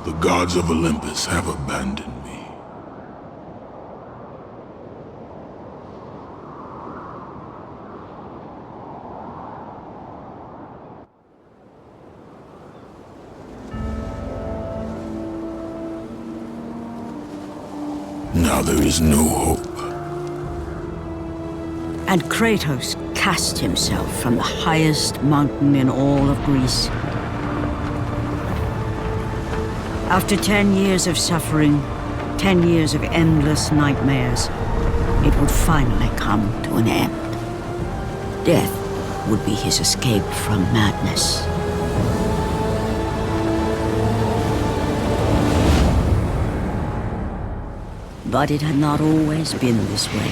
The gods of Olympus have abandoned me. Now there is no hope. And Kratos cast himself from the highest mountain in all of Greece. After 10 years of suffering, 10 years of endless nightmares, it would finally come to an end. Death would be his escape from madness. But it had not always been this way.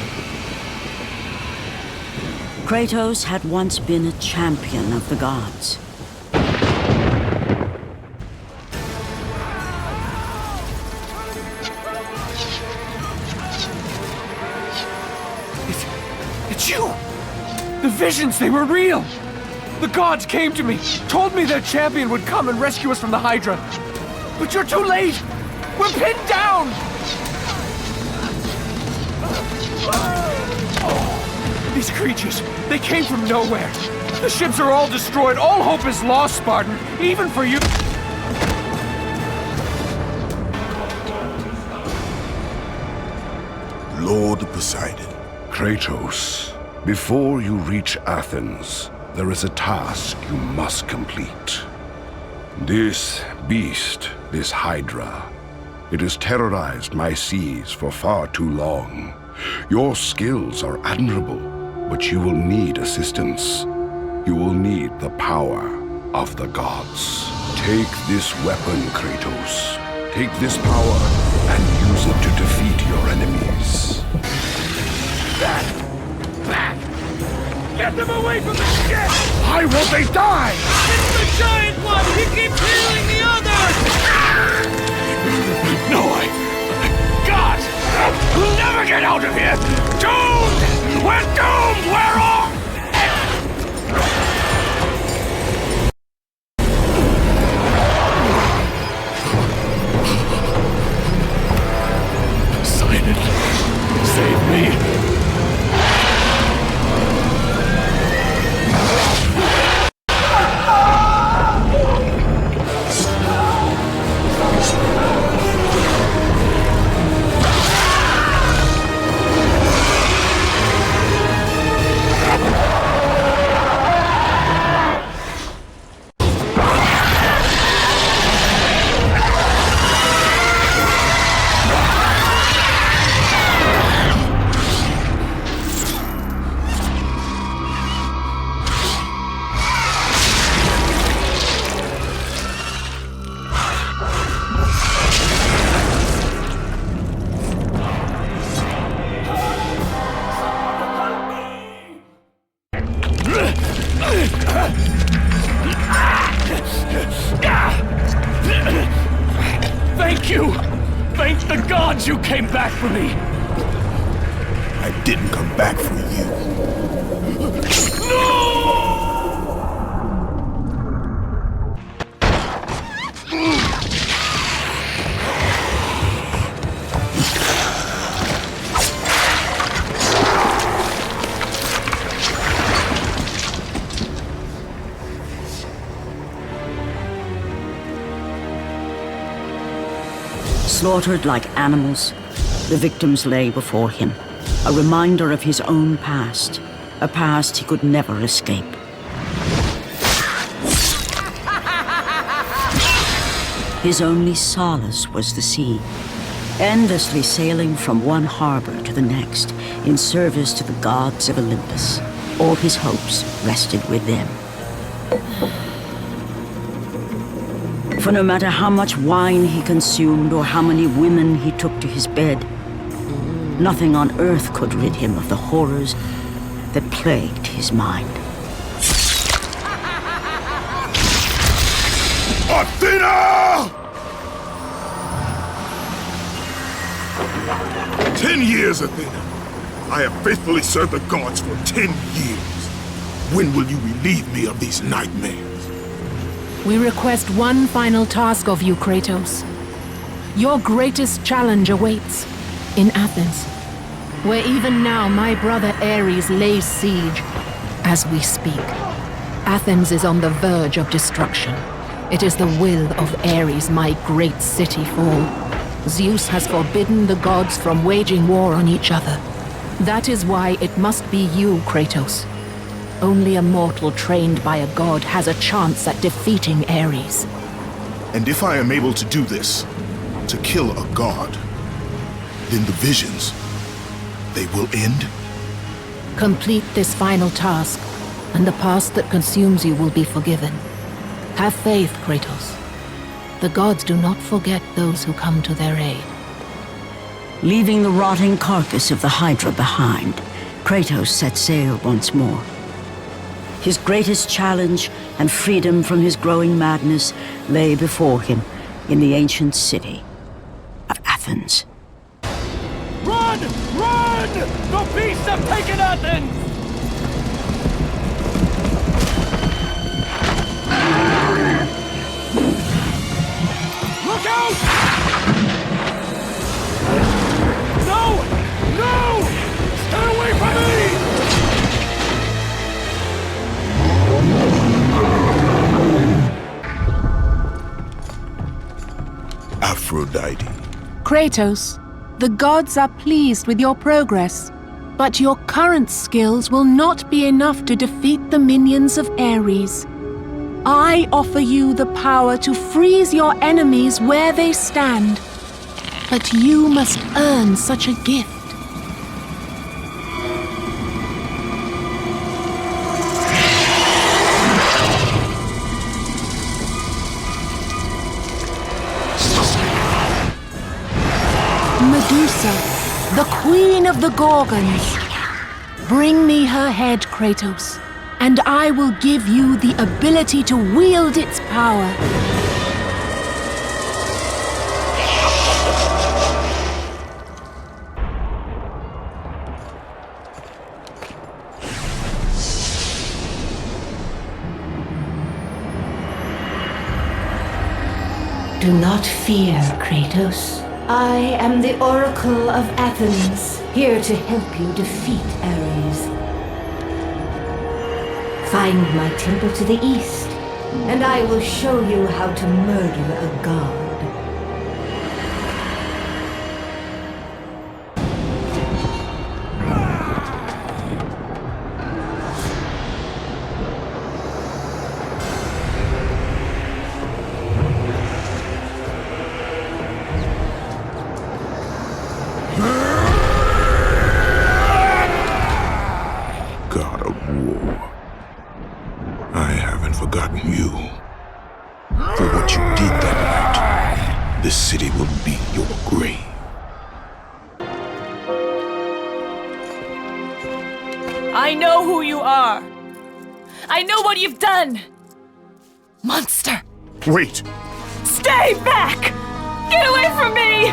Kratos had once been a champion of the gods. It's you! The visions, they were real! The gods came to me, told me their champion would come and rescue us from the Hydra. But you're too late! We're pinned down! These creatures, they came from nowhere. The ships are all destroyed. All hope is lost, Spartan. Even for you. Lord Poseidon. Kratos, before you reach Athens, there is a task you must complete. This beast, this Hydra, it has terrorized my seas for far too long. Your skills are admirable, but you will need assistance. You will need the power of the gods. Take this weapon, Kratos. Take this power and use it to defeat your enemies. Back! Back! Get them away from the ship! Why won't they die? It's the giant one! He keeps healing the others! No, God! We'll never get out of here! Doomed! We're doomed! We're all... Poseidon, save me! Thank you! Thank the gods you came back for me! I didn't come back for you. No! Slaughtered like animals, the victims lay before him, a reminder of his own past, a past he could never escape. His only solace was the sea, endlessly sailing from one harbor to the next in service to the gods of Olympus. All his hopes rested with them. For no matter how much wine he consumed or how many women he took to his bed, nothing on earth could rid him of the horrors that plagued his mind. Athena! 10 years, Athena. I have faithfully served the gods for 10 years. When will you relieve me of these nightmares? We request one final task of you, Kratos. Your greatest challenge awaits in Athens, where even now my brother Ares lays siege as we speak. Athens is on the verge of destruction. It is the will of Ares my great city fall. Zeus has forbidden the gods from waging war on each other. That is why it must be you, Kratos. Only a mortal trained by a god has a chance at defeating Ares. And if I am able to do this, to kill a god, then the visions, they will end? Complete this final task, and the past that consumes you will be forgiven. Have faith, Kratos. The gods do not forget those who come to their aid. Leaving the rotting carcass of the Hydra behind, Kratos set sail once more. His greatest challenge and freedom from his growing madness lay before him in the ancient city of Athens. Run! Run! The beasts have taken Athens! Look out! No! No! Stay away from me! Aphrodite. Kratos, the gods are pleased with your progress, but your current skills will not be enough to defeat the minions of Ares. I offer you the power to freeze your enemies where they stand, but you must earn such a gift. Medusa, the queen of the Gorgons. Bring me her head, Kratos, and I will give you the ability to wield its power. Do not fear, Kratos. I am the Oracle of Athens, here to help you defeat Ares. Find my temple to the east, and I will show you how to murder a god. God of war. I haven't forgotten you. For what you did that night, this city will be your grave. I know who you are. I know what you've done. Monster. Wait! Stay back! Get away from me!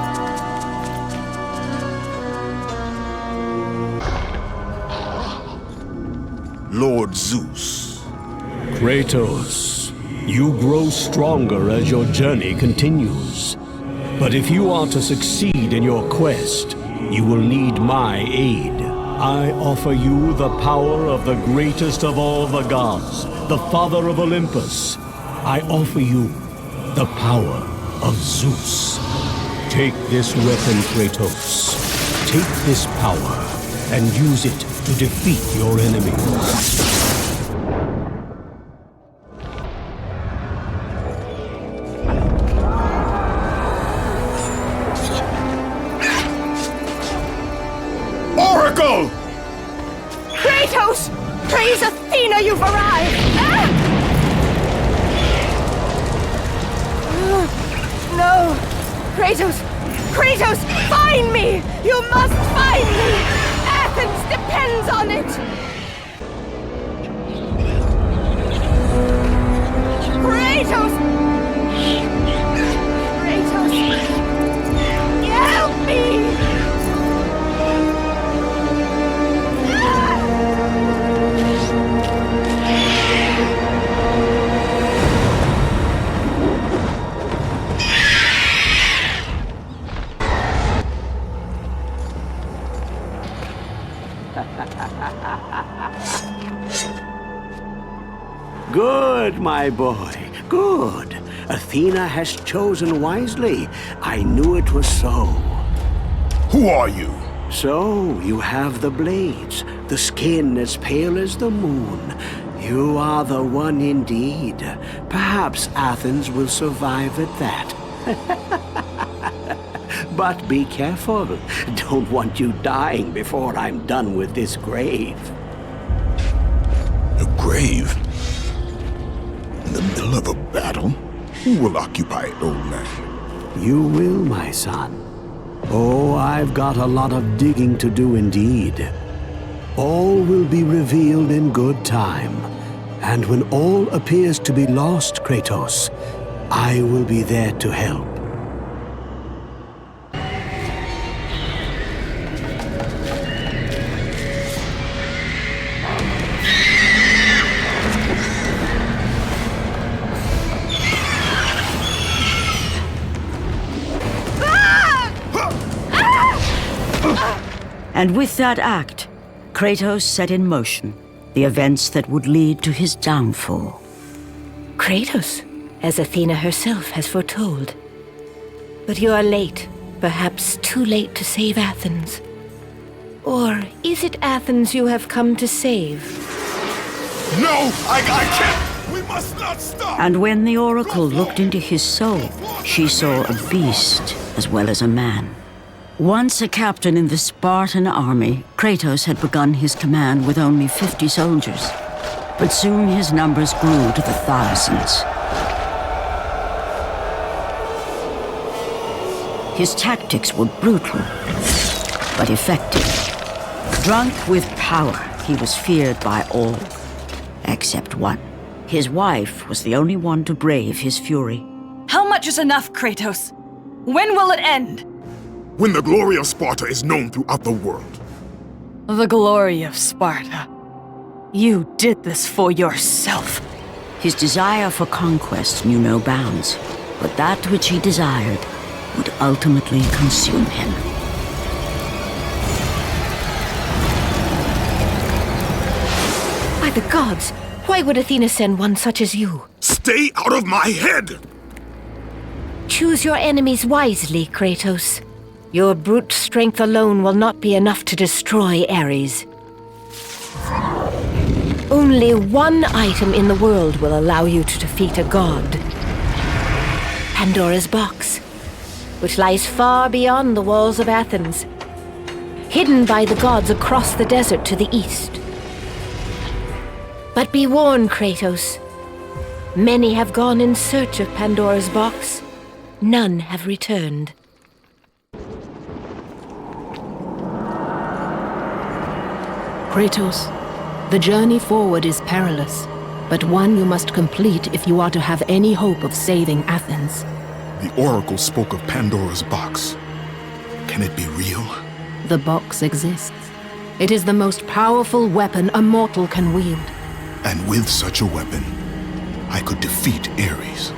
Lord Zeus. Kratos, you grow stronger as your journey continues. But if you are to succeed in your quest, you will need my aid. I offer you the power of the greatest of all the gods, the father of Olympus. I offer you the power of Zeus. Take this weapon, Kratos. Take this power and use it to defeat your enemies. Oracle! Kratos! Praise Athena, you've arrived! Ah! No! Kratos! Kratos! Find me! You must find me! Athens depends on it! Kratos! Kratos! Help me! Good, my boy, good. Athena has chosen wisely. I knew it was so. Who are you? So, you have the blades, the skin as pale as the moon. You are the one indeed. Perhaps Athens will survive at that. But be careful. Don't want you dying before I'm done with this grave. A grave? In the middle of a battle? Who will occupy it, old man? You will, my son. Oh, I've got a lot of digging to do indeed. All will be revealed in good time. And when all appears to be lost, Kratos, I will be there to help. And with that act, Kratos set in motion the events that would lead to his downfall. Kratos, as Athena herself has foretold. But you are late, perhaps too late to save Athens. Or is it Athens you have come to save? No! I can't! We must not stop! And when the Oracle looked into his soul, she saw a beast as well as a man. Once a captain in the Spartan army, Kratos had begun his command with only 50 soldiers. But soon his numbers grew to the thousands. His tactics were brutal, but effective. Drunk with power, he was feared by all, except one. His wife was the only one to brave his fury. How much is enough, Kratos? When will it end? When the glory of Sparta is known throughout the world. The glory of Sparta. You did this for yourself. His desire for conquest knew no bounds, but that which he desired would ultimately consume him. By the gods, why would Athena send one such as you? Stay out of my head! Choose your enemies wisely, Kratos. Your brute strength alone will not be enough to destroy Ares. Only one item in the world will allow you to defeat a god. Pandora's box, which lies far beyond the walls of Athens, hidden by the gods across the desert to the east. But be warned, Kratos. Many have gone in search of Pandora's box. None have returned. Kratos, the journey forward is perilous, but one you must complete if you are to have any hope of saving Athens. The Oracle spoke of Pandora's box. Can it be real? The box exists. It is the most powerful weapon a mortal can wield. And with such a weapon, I could defeat Ares.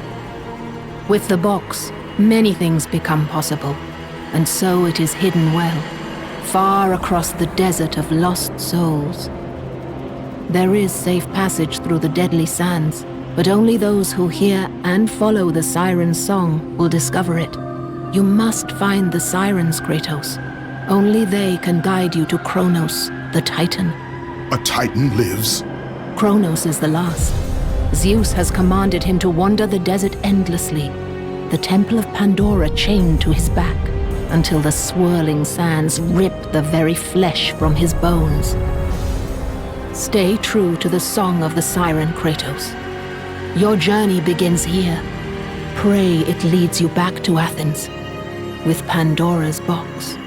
With the box, many things become possible, and so it is hidden well, far across the desert of lost souls. There is safe passage through the deadly sands, but only those who hear and follow the siren's song will discover it. You must find the sirens, Kratos. Only they can guide you to Kronos, the Titan. A Titan lives? Kronos is the last. Zeus has commanded him to wander the desert endlessly, the Temple of Pandora chained to his back, until the swirling sands rip the very flesh from his bones. Stay true to the song of the siren, Kratos. Your journey begins here. Pray it leads you back to Athens, with Pandora's box.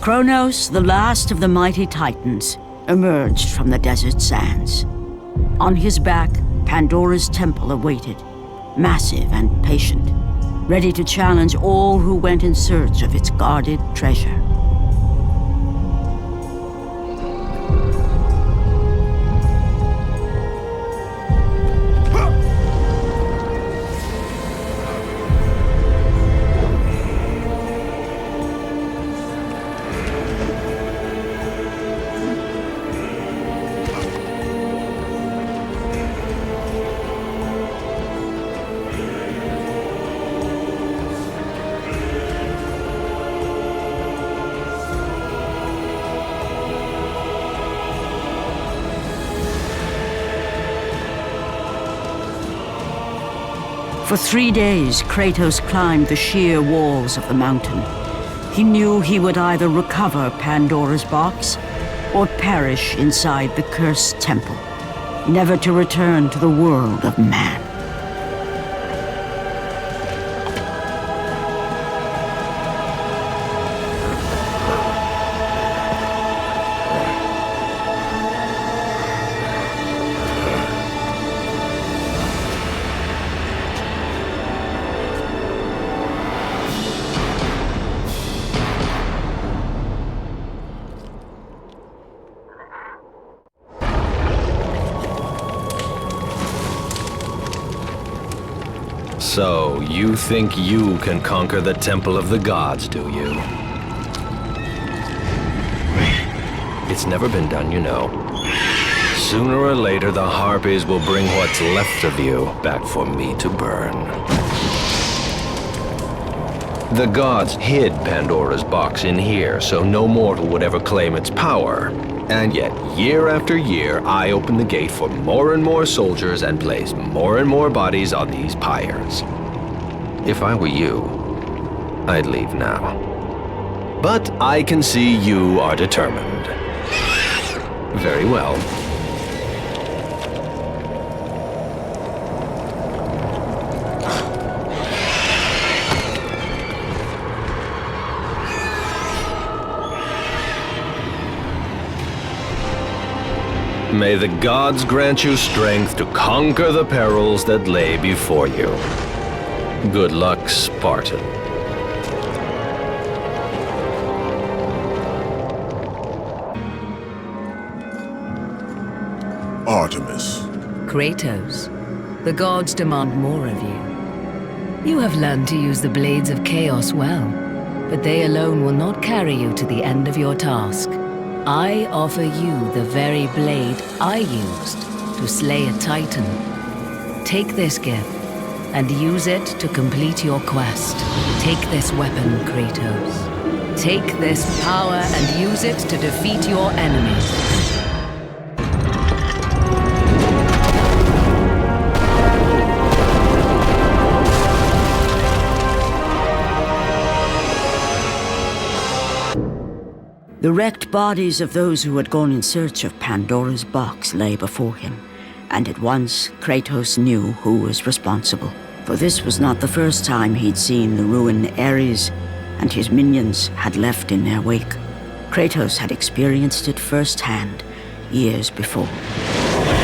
Kronos, the last of the mighty Titans, emerged from the desert sands. On his back, Pandora's temple awaited, massive and patient, ready to challenge all who went in search of its guarded treasure. For 3 days, Kratos climbed the sheer walls of the mountain. He knew he would either recover Pandora's box or perish inside the cursed temple, never to return to the world of man. So, you think you can conquer the Temple of the Gods, do you? It's never been done, you know. Sooner or later, the Harpies will bring what's left of you back for me to burn. The gods hid Pandora's box in here, so no mortal would ever claim its power. And yet, year after year, I open the gate for more and more soldiers and place more and more bodies on these pyres. If I were you, I'd leave now. But I can see you are determined. Very well. May the gods grant you strength to conquer the perils that lay before you. Good luck, Spartan. Artemis. Kratos, the gods demand more of you. You have learned to use the blades of chaos well, but they alone will not carry you to the end of your task. I offer you the very blade I used to slay a Titan. Take this gift and use it to complete your quest. Take this weapon, Kratos. Take this power and use it to defeat your enemies. The wrecked bodies of those who had gone in search of Pandora's box lay before him, and at once Kratos knew who was responsible. For this was not the first time he'd seen the ruin Ares and his minions had left in their wake. Kratos had experienced it firsthand, years before.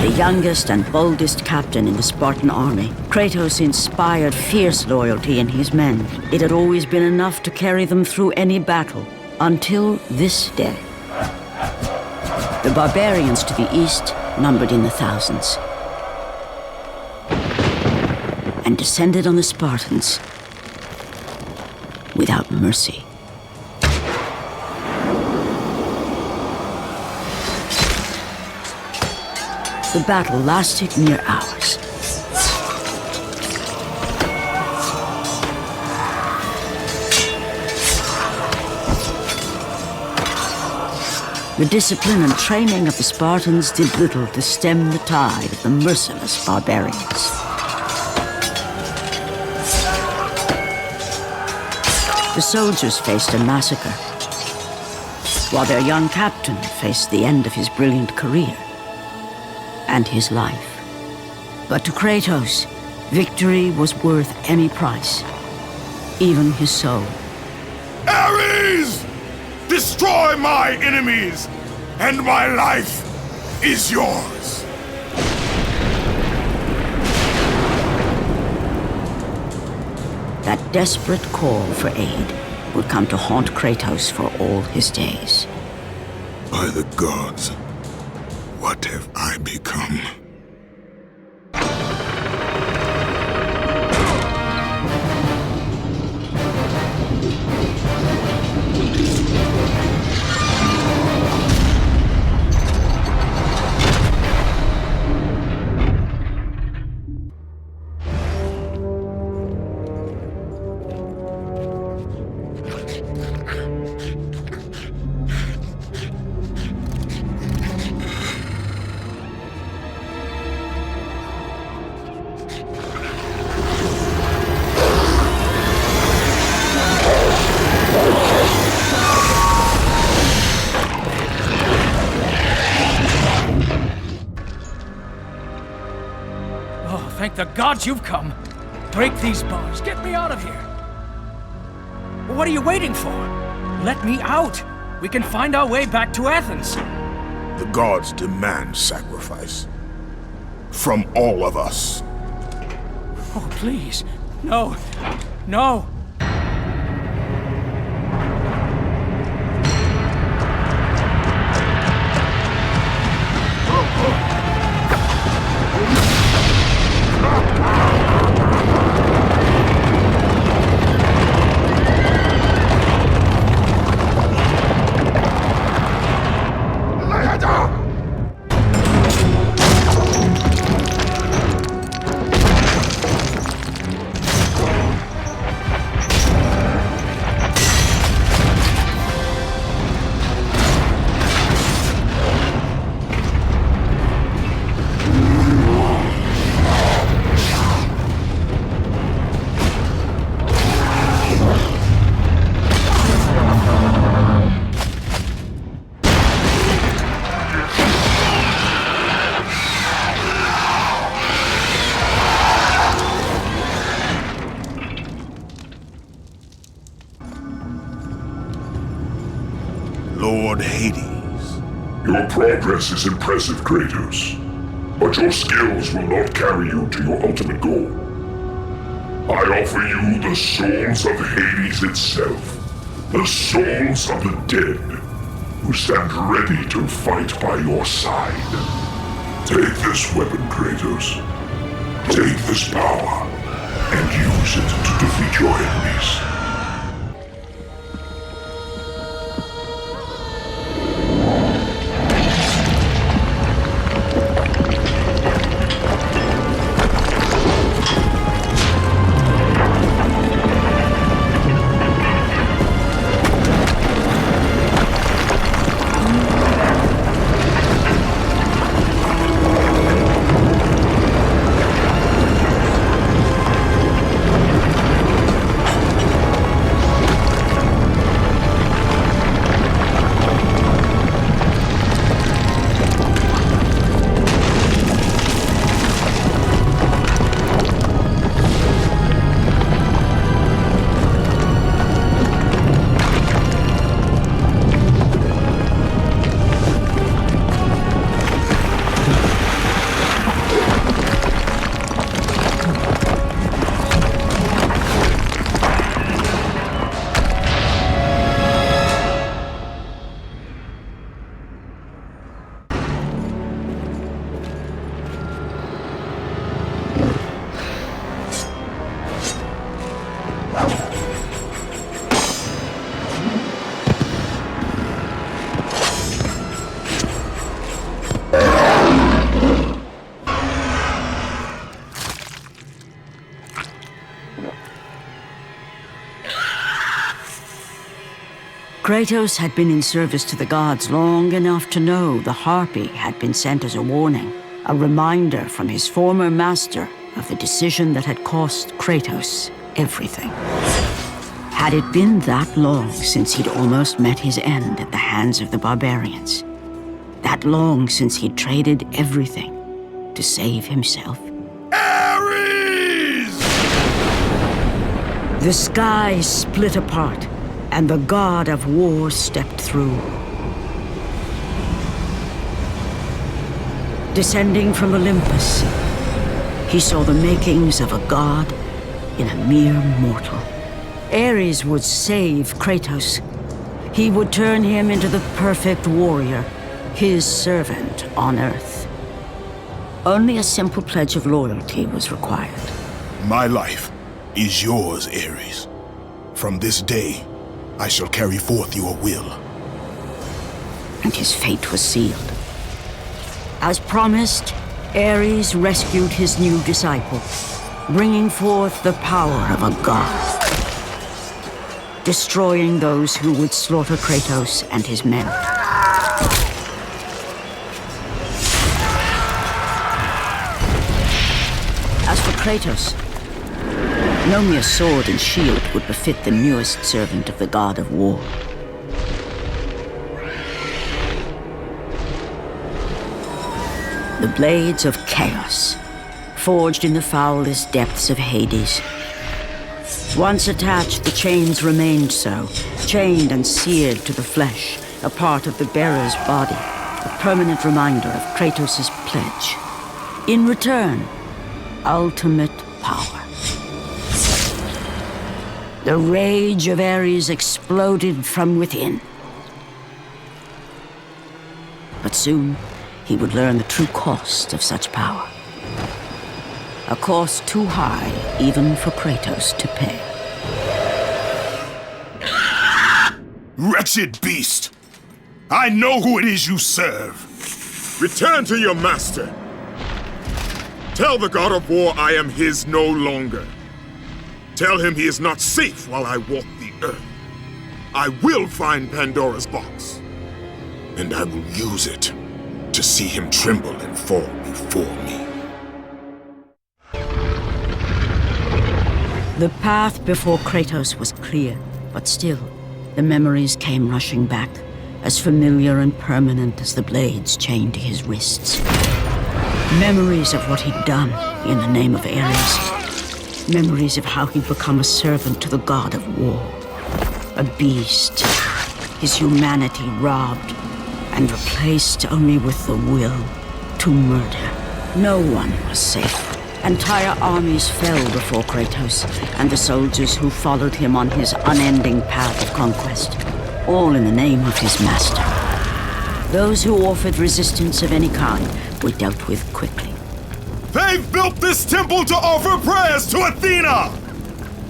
The youngest and boldest captain in the Spartan army, Kratos inspired fierce loyalty in his men. It had always been enough to carry them through any battle. Until this day. The barbarians to the east numbered in the thousands, and descended on the Spartans without mercy. The battle lasted near hours. The discipline and training of the Spartans did little to stem the tide of the merciless barbarians. The soldiers faced a massacre, while their young captain faced the end of his brilliant career and his life. But to Kratos, victory was worth any price, even his soul. Ares! Destroy my enemies, and my life is yours. That desperate call for aid would come to haunt Kratos for all his days. By the gods, what have I become? Thank the gods you've come. Break these bars. Get me out of here. What are you waiting for? Let me out. We can find our way back to Athens. The gods demand sacrifice. From all of us. Oh, please. No. No. Lord Hades. Your progress is impressive, Kratos. But your skills will not carry you to your ultimate goal. I offer you the souls of Hades itself. The souls of the dead, who stand ready to fight by your side. Take this weapon, Kratos. Take this power, and use it to defeat your enemies. Kratos had been in service to the gods long enough to know the Harpy had been sent as a warning, a reminder from his former master of the decision that had cost Kratos everything. Had it been that long since he'd almost met his end at the hands of the barbarians? That long since he'd traded everything to save himself? Ares! The sky split apart and the god of war stepped through. Descending from Olympus, he saw the makings of a god in a mere mortal. Ares would save Kratos. He would turn him into the perfect warrior, his servant on Earth. Only a simple pledge of loyalty was required. My life is yours, Ares. From this day, I shall carry forth your will. And his fate was sealed. As promised, Ares rescued his new disciple, bringing forth the power of a god, destroying those who would slaughter Kratos and his men. As for Kratos, no mere sword and shield would befit the newest servant of the god of war. The blades of chaos, forged in the foulest depths of Hades. Once attached, the chains remained so, chained and seared to the flesh, a part of the bearer's body, a permanent reminder of Kratos' pledge. In return, ultimate power. The rage of Ares exploded from within. But soon, he would learn the true cost of such power. A cost too high even for Kratos to pay. Wretched beast! I know who it is you serve! Return to your master! Tell the god of war I am his no longer. Tell him he is not safe while I walk the earth. I will find Pandora's box. And I will use it to see him tremble and fall before me. The path before Kratos was clear, but still, the memories came rushing back, as familiar and permanent as the blades chained to his wrists. Memories of what he'd done in the name of Ares. Memories of how he'd become a servant to the god of war. A beast, his humanity robbed and replaced only with the will to murder. No one was safe. Entire armies fell before Kratos and the soldiers who followed him on his unending path of conquest, all in the name of his master. Those who offered resistance of any kind were dealt with quickly. They've built this temple to offer prayers to Athena!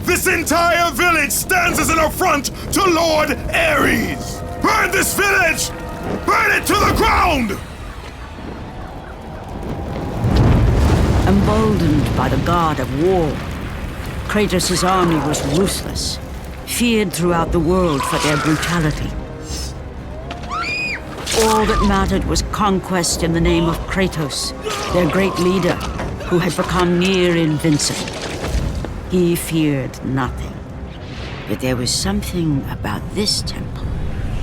This entire village stands as an affront to Lord Ares! Burn this village! Burn it to the ground! Emboldened by the god of war, Kratos' army was ruthless, feared throughout the world for their brutality. All that mattered was conquest in the name of Kratos, their great leader, who had become near invincible. He feared nothing. But there was something about this temple,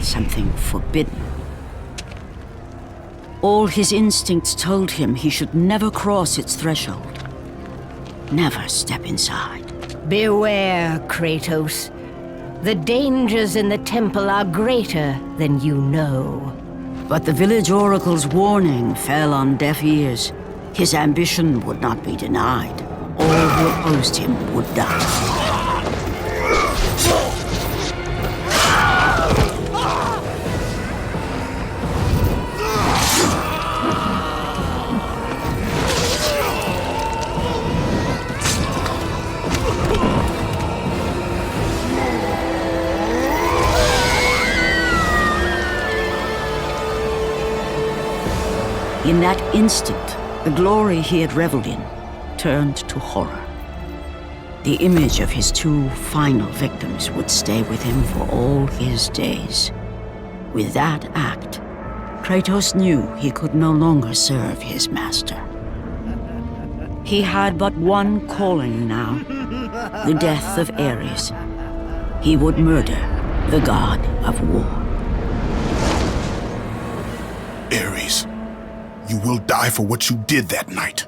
something forbidden. All his instincts told him he should never cross its threshold. Never step inside. Beware, Kratos. The dangers in the temple are greater than you know. But the village oracle's warning fell on deaf ears. His ambition would not be denied. All who opposed him would die. In that instant, the glory he had reveled in turned to horror. The image of his two final victims would stay with him for all his days. With that act, Kratos knew he could no longer serve his master. He had but one calling now, the death of Ares. He would murder the god of war. Ares, you will die for what you did that night.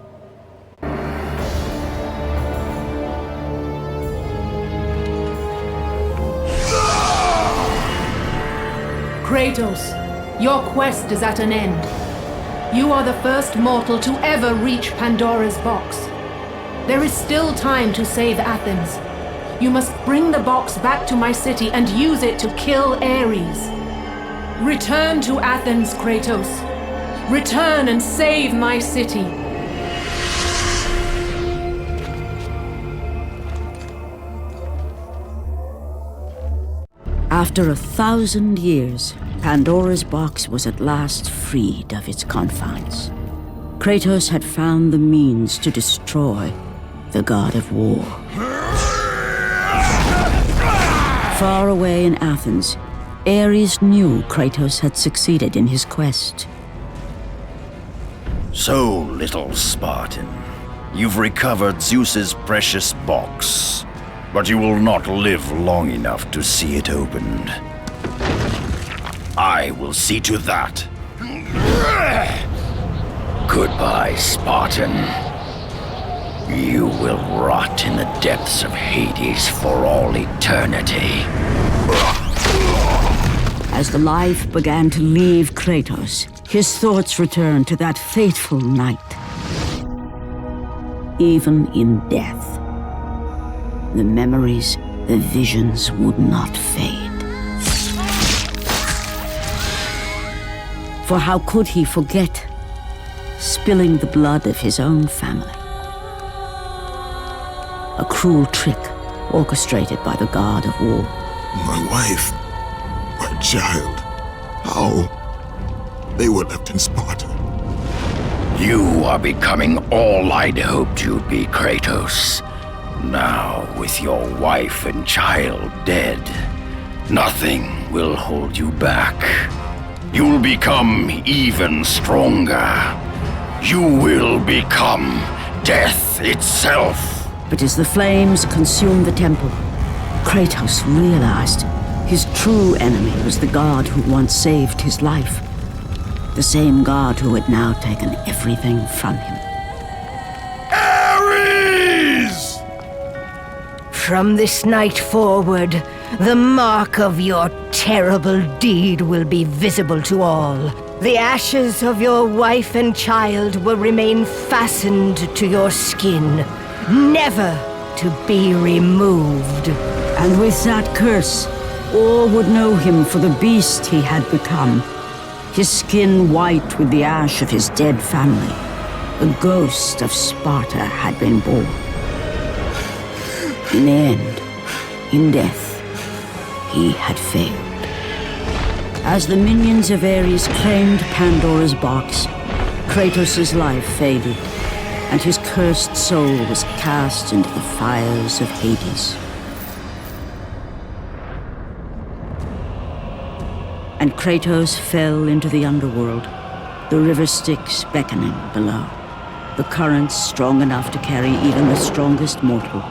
Kratos, your quest is at an end. You are the first mortal to ever reach Pandora's box. There is still time to save Athens. You must bring the box back to my city and use it to kill Ares. Return to Athens, Kratos. Return and save my city. After 1,000 years, Pandora's box was at last freed of its confines. Kratos had found the means to destroy the god of war. Far away in Athens, Ares knew Kratos had succeeded in his quest. So, little Spartan, you've recovered Zeus's precious box, but you will not live long enough to see it opened. I will see to that. Goodbye, Spartan. You will rot in the depths of Hades for all eternity. As the life began to leave Kratos, his thoughts returned to that fateful night. Even in death, the memories, the visions would not fade. For how could he forget spilling the blood of his own family? A cruel trick orchestrated by the god of war. My wife, my child, how? They were left in Sparta. You are becoming all I'd hoped you'd be, Kratos. Now, with your wife and child dead, nothing will hold you back. You'll become even stronger. You will become death itself. But as the flames consumed the temple, Kratos realized his true enemy was the god who once saved his life. The same god who had now taken everything from him. Ares! From this night forward, the mark of your terrible deed will be visible to all. The ashes of your wife and child will remain fastened to your skin, never to be removed. And with that curse, all would know him for the beast he had become. His skin white with the ash of his dead family. The Ghost of Sparta had been born. In the end, in death, he had failed. As the minions of Ares claimed Pandora's box, Kratos' life faded, and his cursed soul was cast into the fires of Hades. And Kratos fell into the underworld, the river Styx beckoning below, the currents strong enough to carry even the strongest mortal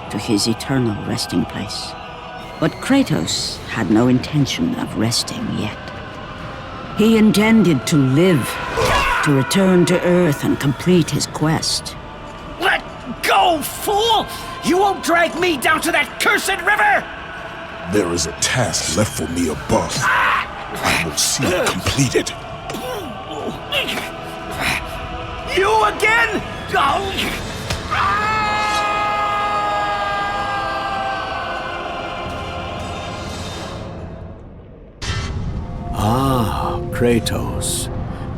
to his eternal resting place. But Kratos had no intention of resting yet. He intended to live, to return to Earth and complete his quest. Let go, fool! You won't drag me down to that cursed river! There is a task left for me above. I will see it completed. You again? Ah, Kratos.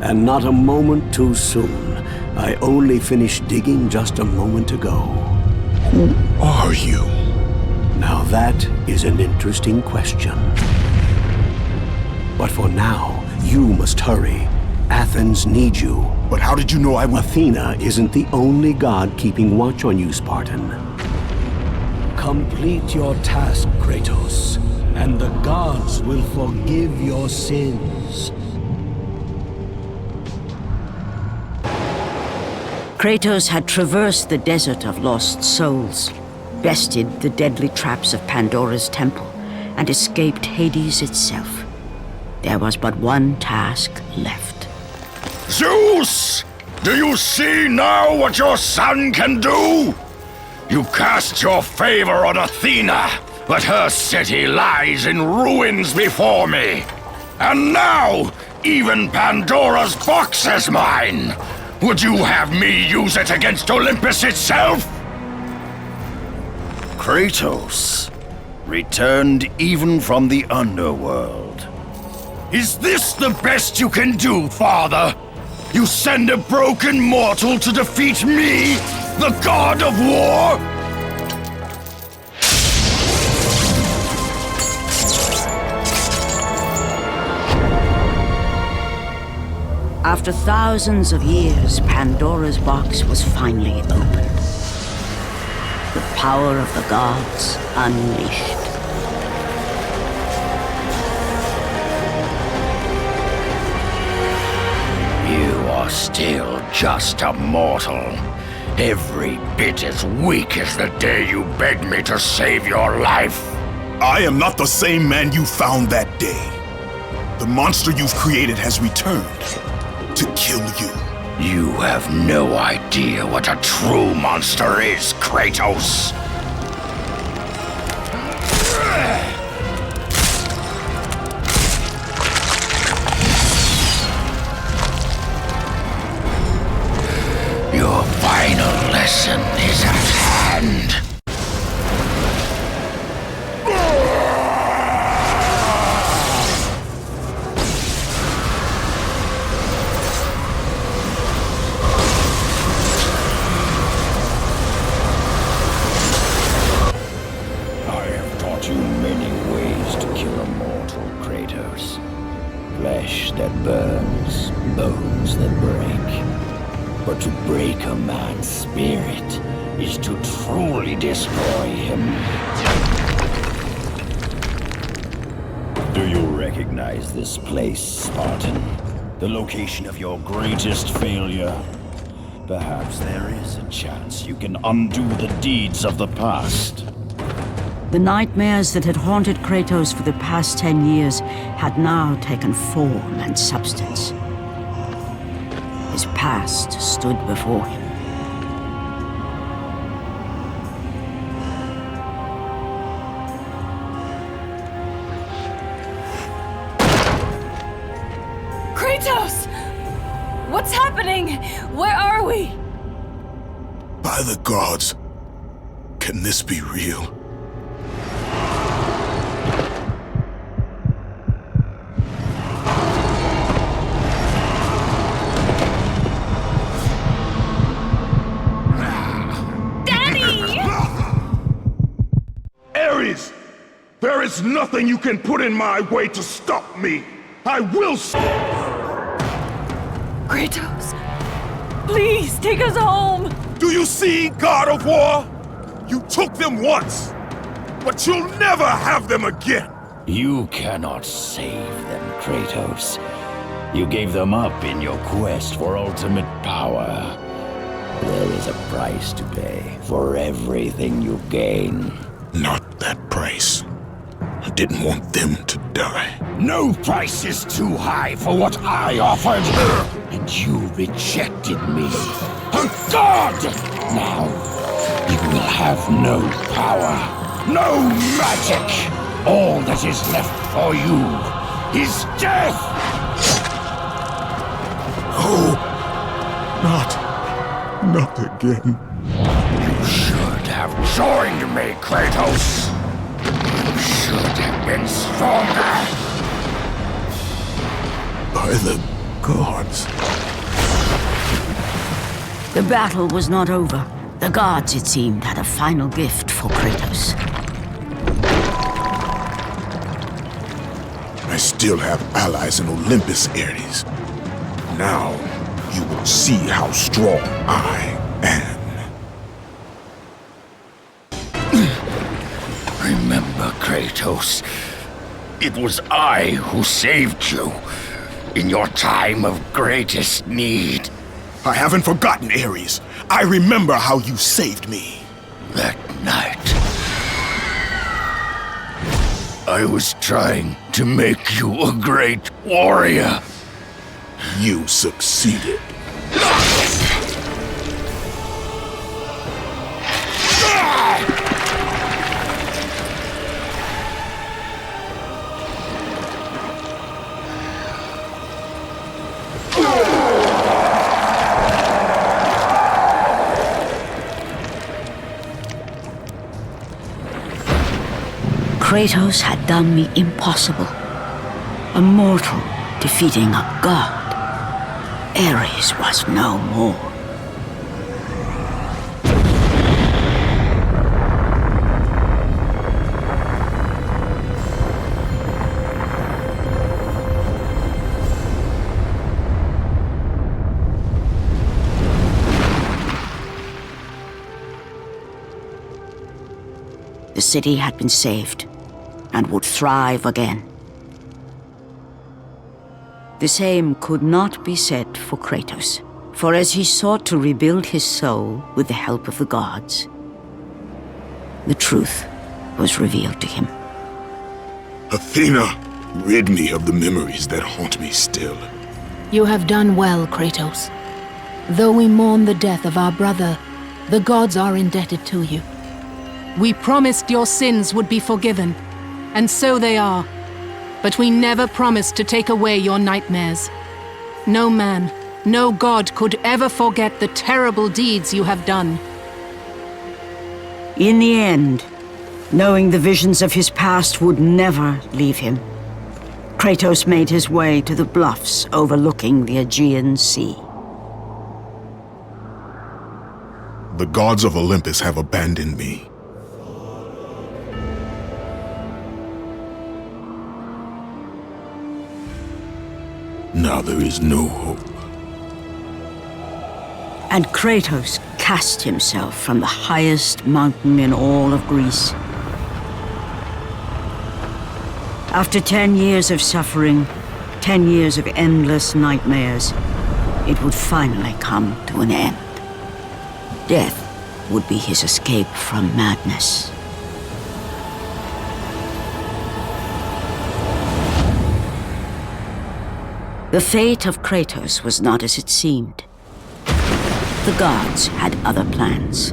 And not a moment too soon. I only finished digging just a moment ago. Who are you? Now that is an interesting question. But for now, you must hurry. Athens needs you. But how did you know I would... Athena isn't the only god keeping watch on you, Spartan. Complete your task, Kratos, and the gods will forgive your sins. Kratos had traversed the desert of lost souls, bested the deadly traps of Pandora's temple, and escaped Hades itself. There was but one task left. Zeus! Do you see now what your son can do? You cast your favor on Athena, but her city lies in ruins before me. And now, even Pandora's box is mine! Would you have me use it against Olympus itself? Kratos, returned even from the underworld. Is this the best you can do, Father? You send a broken mortal to defeat me, the god of war? After thousands of years, Pandora's box was finally opened. The power of the gods unleashed. You are still just a mortal. Every bit as weak as the day you begged me to save your life. I am not the same man you found that day. The monster you've created has returned to kill you. You have no idea what a true monster is, Kratos. Your final lesson is at hand. Flesh that burns, bones that break. But to break a man's spirit is to truly destroy him. Do you recognize this place, Spartan? The location of your greatest failure? Perhaps there is a chance you can undo the deeds of the past. The nightmares that had haunted Kratos for the past 10 years had now taken form and substance. His past stood before him. Kratos! What's happening? Where are we? By the gods, can this be real? There is nothing you can put in my way to stop me! I will Kratos, please take us home! Do you see, God of War? You took them once, but you'll never have them again! You cannot save them, Kratos. You gave them up in your quest for ultimate power. There is a price to pay for everything you gain. Not that price. I didn't want them to die. No price is too high for what I offered, and you rejected me. A god! Now, you will have no power, no magic. All that is left for you is death! Oh, not again. You should have joined me, Kratos. You should have been stronger. By the gods. The battle was not over. The gods, it seemed, had a final gift for Kratos. I still have allies in Olympus, Ares. Now, you will see how strong I am. Remember, Kratos, it was I who saved you in your time of greatest need. I haven't forgotten, Ares. I remember how you saved me. That night, I was trying to make you a great warrior. You succeeded. Kratos had done the impossible. A mortal defeating a god. Ares was no more. The city had been saved and would thrive again. The same could not be said for Kratos, for as he sought to rebuild his soul with the help of the gods, the truth was revealed to him. Athena, rid me of the memories that haunt me still. You have done well, Kratos. Though we mourn the death of our brother, the gods are indebted to you. We promised your sins would be forgiven, and so they are. But we never promised to take away your nightmares. No man, no god could ever forget the terrible deeds you have done. In the end, knowing the visions of his past would never leave him, Kratos made his way to the bluffs overlooking the Aegean Sea. The gods of Olympus have abandoned me. Now there is no hope. And Kratos cast himself from the highest mountain in all of Greece. After 10 years of suffering, 10 years of endless nightmares, it would finally come to an end. Death would be his escape from madness. The fate of Kratos was not as it seemed. The gods had other plans.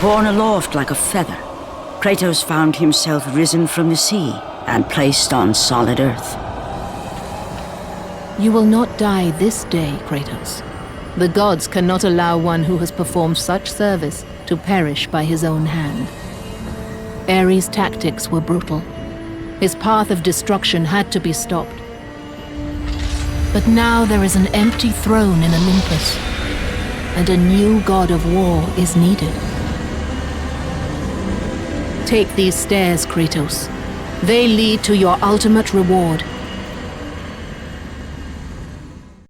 Borne aloft like a feather, Kratos found himself risen from the sea and placed on solid earth. You will not die this day, Kratos. The gods cannot allow one who has performed such service to perish by his own hand. Ares' tactics were brutal. His path of destruction had to be stopped. But now there is an empty throne in Olympus, and a new god of war is needed. Take these stairs, Kratos. They lead to your ultimate reward,